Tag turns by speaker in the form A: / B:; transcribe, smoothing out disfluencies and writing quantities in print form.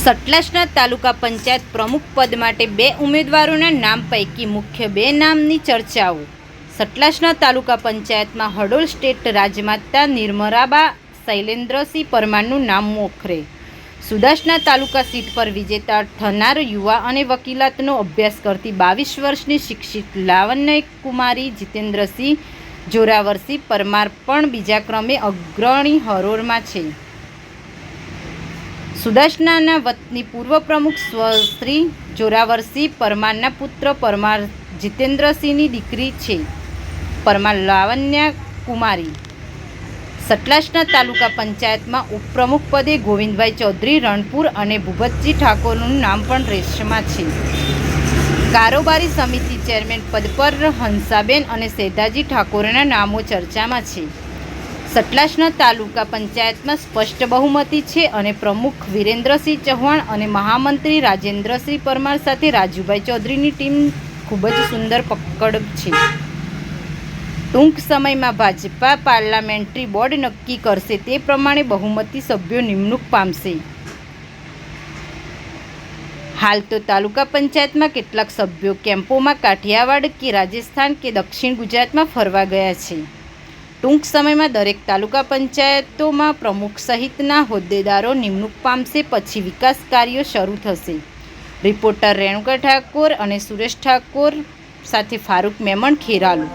A: સતલાસના તાલુકા પંચાયત પ્રમુખ પદ માટે 2 ઉમેદવારોના નામ પૈકી મુખ્ય 2 નામની ચર્ચાઓ। સતલાસના તાલુકા પંચાયતમાં હડોળ સ્ટેટ રાજમાતા નિર્મરાબા શૈલેન્દ્રસિંહ પરમારનું નામ મોખરે। સુદાસના તાલુકા સીટ પર વિજેતા થનાર યુવા અને વકીલાતનો અભ્યાસ કરતી 22 વર્ષની શિક્ષિત લાવણ્ય કુમારી જીતેન્દ્રસિંહ જોરાવરસિંહ પરમાર પણ બીજા ક્રમે અગ્રણી હરોળમાં છે। સુદાસના વતની પૂર્વ પ્રમુખ શ્રી જોરાવરસિંહ પરમારના પુત્ર પરમાર જીતેન્દ્રસિંહની દીકરી છે પરમાર લાવણ્ય કુમારી। સતલાસના તાલુકા પંચાયતમાં ઉપપ્રમુખ પદે ગોવિંદભાઈ ચૌધરી રણપુર અને ભૂપતજી ઠાકોરનું નામ પણ રેસમાં છે। કારોબારી સમિતિ ચેરમેન પદ પર હંસાબેન અને સેધાજી ઠાકોરના નામો ચર્ચામાં છે। સતલાસના તાલુકા પંચાયતમાં સ્પષ્ટ બહુમતી છે અને પ્રમુખ વિરેન્દ્રસિંહ ચૌહાણ અને મહામંત્રી રાજેન્દ્રસિંહ પરમાર સાથે રાજુભાઈ ચૌધરીની ટીમ ખૂબ જ સુંદર પકડ છે। ટૂંક સમયમાં ભાજપા પાર્લામેન્ટરી બોર્ડ નક્કી કરશે તે પ્રમાણે બહુમતી સભ્યો નિમણૂક પામશે। હાલ તો તાલુકા પંચાયતમાં કેટલાક સભ્યો કેમ્પોમાં કાઠિયાવાડ કે રાજસ્થાન કે દક્ષિણ ગુજરાતમાં ફરવા ગયા છે। ટૂંક સમયમાં દરેક તાલુકા પંચાયતોમાં પ્રમુખ સહિતના હોદ્દેદારો નિમણૂક પામશે, પછી વિકાસ કાર્યો શરૂ થશે। રિપોર્ટર રેણુકા ઠાકોર અને સુરેશ ઠાકોર સાથે ફારૂક મેમણ, ખેરાલુ।